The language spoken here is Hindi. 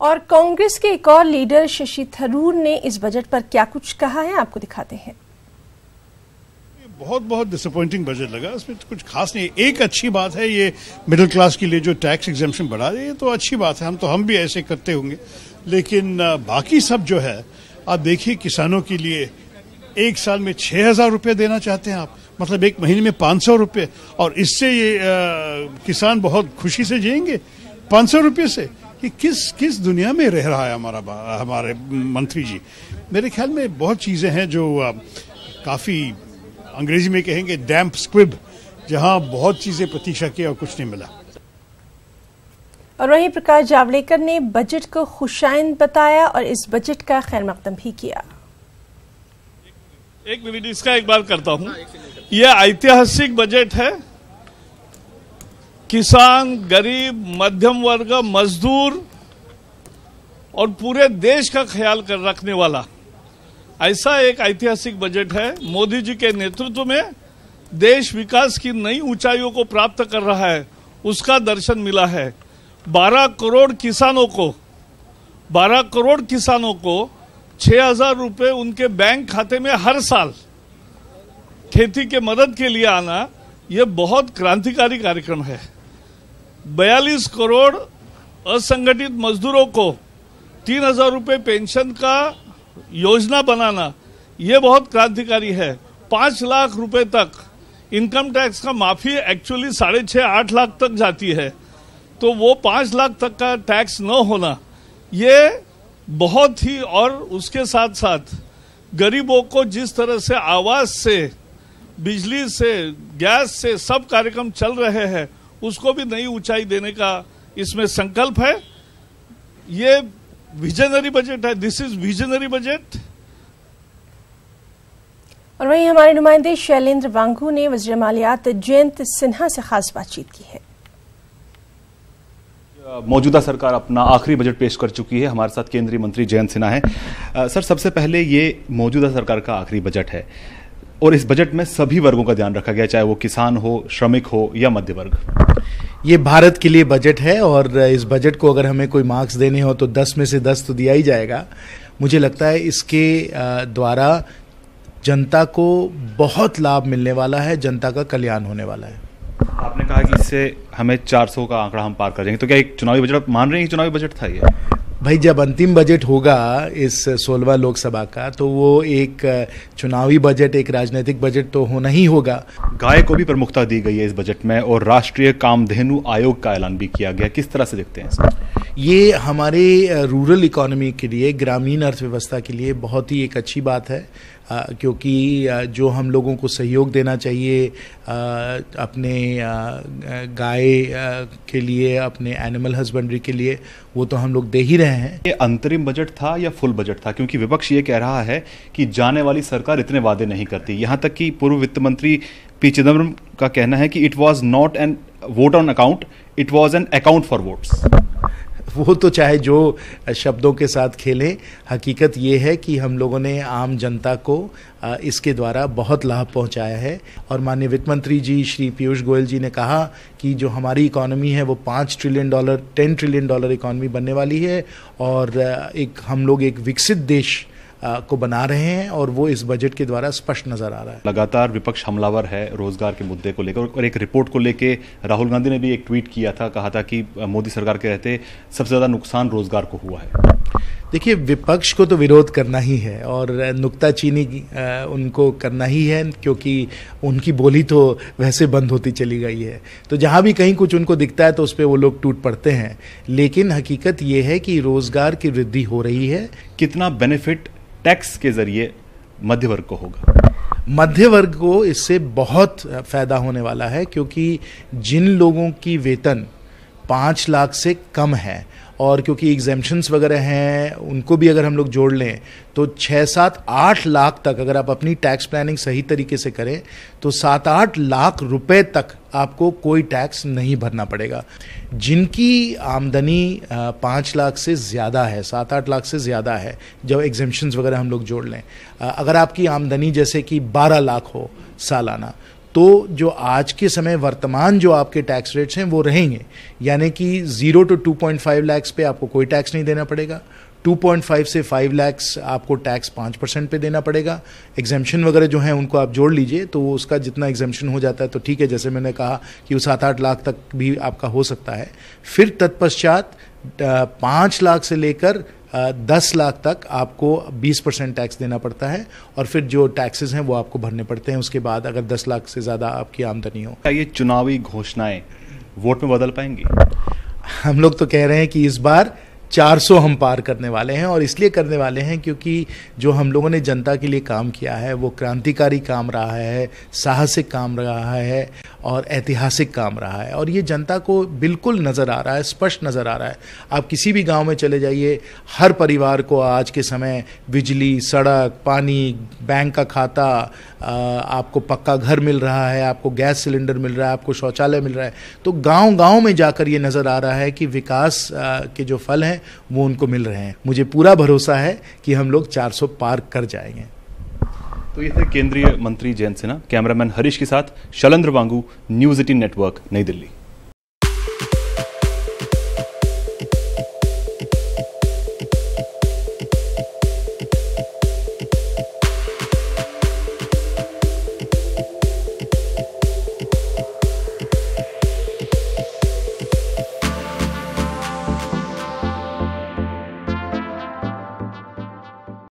और कांग्रेस के एक और लीडर शशि थरूर ने इस बजट पर क्या कुछ कहा है, आपको दिखाते हैं। बहुत डिसअपॉइंटिंग बजट लगा। इसमें तो कुछ खास नहीं। एक अच्छी बात है, ये मिडिल क्लास के लिए जो टैक्स एग्जेम्पशन बढ़ा रही है तो अच्छी बात है, हम भी ऐसे करते होंगे। लेकिन बाकी सब जो है, आप देखिए किसानों के लिए एक साल में 6,000 रुपये देना चाहते हैं आप, मतलब एक महीने में 500 रुपये, और इससे ये किसान बहुत खुशी से जिएंगे 500 रुपये से। कि किस दुनिया में रह रहा है हमारे मंत्री जी। मेरे ख्याल में बहुत चीजें हैं जो काफी, अंग्रेजी में कहेंगे डैम्प स्क्विब, जहां बहुत चीजें प्रतीक्षा की और कुछ नहीं मिला। और वहीं प्रकाश जावड़ेकर ने बजट को खुशाइंद बताया और इस बजट का खैर मकदम भी किया। एक मिनट इसका एक बार करता हूं। यह ऐतिहासिक बजट है। किसान, गरीब, मध्यम वर्ग, मजदूर और पूरे देश का ख्याल कर रखने वाला ऐसा एक ऐतिहासिक बजट है। मोदी जी के नेतृत्व में देश विकास की नई ऊंचाइयों को प्राप्त कर रहा है, उसका दर्शन मिला है। 12 करोड़ किसानों को 6,000 रुपये उनके बैंक खाते में हर साल खेती के मदद के लिए आना, यह बहुत क्रांतिकारी कार्यक्रम है। 42 करोड़ असंगठित मजदूरों को 3,000 रुपये पेंशन का योजना बनाना, यह बहुत क्रांतिकारी है। 5 लाख रुपए तक इनकम टैक्स का माफी एक्चुअली 6.5-8 लाख तक जाती है, तो वो 5 लाख तक का टैक्स न होना, ये बहुत ही, और उसके साथ साथ गरीबों को जिस तरह से आवास से, बिजली से, गैस से सब कार्यक्रम चल रहे हैं, उसको भी नई ऊंचाई देने का इसमें संकल्प है। ये विजनरी बजट है। This is visionary budget. और वहीं हमारे नुमाइंदे शैलेंद्र वांगू ने वज़ीर मालियात जयंत सिन्हा से खास बातचीत की है। मौजूदा सरकार अपना आखिरी बजट पेश कर चुकी है। हमारे साथ केंद्रीय मंत्री जयंत सिन्हा हैं। सर, सबसे पहले ये मौजूदा सरकार का आखिरी बजट है और इस बजट में सभी वर्गों का ध्यान रखा गया, चाहे वो किसान हो, श्रमिक हो या मध्य वर्ग। ये भारत के लिए बजट है और इस बजट को अगर हमें कोई मार्क्स देने हो तो 10 में से 10 तो दिया ही जाएगा। मुझे लगता है इसके द्वारा जनता को बहुत लाभ मिलने वाला है, जनता का कल्याण होने वाला है। आपने कहा कि इससे हमें 400 का आंकड़ा हम पार कर जाएंगे, तो क्या एक चुनावी बजट आप मान रहे हैं कि चुनावी बजट था ये? भाई, जब अंतिम बजट होगा इस 16वां लोकसभा का, तो वो एक चुनावी बजट, एक राजनीतिक बजट तो होना ही होगा। गाय को भी प्रमुखता दी गई है इस बजट में और राष्ट्रीय कामधेनु आयोग का ऐलान भी किया गया। किस तरह से देखते हैं सर? ये हमारे रूरल इकोनॉमी के लिए, ग्रामीण अर्थव्यवस्था के लिए बहुत ही एक अच्छी बात है, क्योंकि जो हम लोगों को सहयोग देना चाहिए अपने गाय के लिए, अपने एनिमल हस्बेंड्री के लिए, वो तो हम लोग दे ही रहे हैं। ये अंतरिम बजट था या फुल बजट था? क्योंकि विपक्ष ये कह रहा है कि जाने वाली सरकार इतने वादे नहीं करती। यहाँ तक कि पूर्व वित्त मंत्री पी चिदम्बरम का कहना है कि it was not an vote on account, it was an account for votes. वो तो चाहे जो शब्दों के साथ खेलें, हकीकत ये है कि हम लोगों ने आम जनता को इसके द्वारा बहुत लाभ पहुंचाया है। और माननीय वित्त मंत्री जी श्री पीयूष गोयल जी ने कहा कि जो हमारी इकोनॉमी है वो $5 ट्रिलियन, $10 ट्रिलियन इकोनॉमी बनने वाली है और हम लोग एक विकसित देश को बना रहे हैं, और वो इस बजट के द्वारा स्पष्ट नजर आ रहा है। लगातार विपक्ष हमलावर है रोजगार के मुद्दे को लेकर, और एक रिपोर्ट को लेकर राहुल गांधी ने भी एक ट्वीट किया था, कहा था कि मोदी सरकार के रहते सबसे ज्यादा नुकसान रोजगार को हुआ है। देखिए, विपक्ष को तो विरोध करना ही है और नुक्ताचीनी उनको करना ही है, क्योंकि उनकी बोली तो वैसे बंद होती चली गई है। तो जहां भी कहीं कुछ उनको दिखता है तो उस पर वो लोग टूट पड़ते हैं। लेकिन हकीकत ये है कि रोजगार की वृद्धि हो रही है। कितना बेनिफिट टैक्स के जरिए मध्य वर्ग को होगा? मध्य वर्ग को इससे बहुत फायदा होने वाला है, क्योंकि जिन लोगों की वेतन 5 लाख से कम है, और क्योंकि एग्जेम्पशंस वगैरह हैं, उनको भी अगर हम लोग जोड़ लें तो 6-7-8 लाख तक, अगर आप अपनी टैक्स प्लानिंग सही तरीके से करें तो 7-8 लाख रुपए तक आपको कोई टैक्स नहीं भरना पड़ेगा। जिनकी आमदनी 5 लाख से ज़्यादा है, 7-8 लाख से ज़्यादा है, जब एग्जेम्पशंस वगैरह हम लोग जोड़ लें, अगर आपकी आमदनी जैसे कि 12 लाख हो सालाना, तो जो आज के समय वर्तमान जो आपके टैक्स रेट्स हैं वो रहेंगे, यानी कि 0 to 2.5 लाख पे आपको कोई टैक्स नहीं देना पड़ेगा, 2.5 से 5 लाख आपको टैक्स 5% पे देना पड़ेगा। एग्जेम्पशन वगैरह जो हैं उनको आप जोड़ लीजिए तो उसका जितना एग्जेम्पशन हो जाता है तो ठीक है, जैसे मैंने कहा कि वो 7-8 लाख तक भी आपका हो सकता है। फिर तत्पश्चात 5 लाख से लेकर 10 लाख तक आपको 20% टैक्स देना पड़ता है, और फिर जो टैक्सेस हैं वो आपको भरने पड़ते हैं उसके बाद, अगर 10 लाख से ज़्यादा आपकी आमदनी हो। क्या ये चुनावी घोषणाएं वोट में बदल पाएंगी? हम लोग तो कह रहे हैं कि इस बार 400 हम पार करने वाले हैं, और इसलिए करने वाले हैं क्योंकि जो हम लोगों ने जनता के लिए काम किया है वो क्रांतिकारी काम रहा है, साहसिक काम रहा है और ऐतिहासिक काम रहा है, और ये जनता को बिल्कुल नज़र आ रहा है, स्पष्ट नज़र आ रहा है। आप किसी भी गांव में चले जाइए, हर परिवार को आज के समय बिजली, सड़क, पानी, बैंक का खाता, आपको पक्का घर मिल रहा है, आपको गैस सिलेंडर मिल रहा है, आपको शौचालय मिल रहा है। तो गांव-गांव में जाकर ये नज़र आ रहा है कि विकास के जो फल हैं वो उनको मिल रहे हैं। मुझे पूरा भरोसा है कि हम लोग 400 पार कर जाएंगे। तो ये थे केंद्रीय मंत्री जयंत सिन्हा। कैमरामैन हरीश के साथ शैलेंद्र वांगू, न्यूज़ 18 नेटवर्क, नई दिल्ली।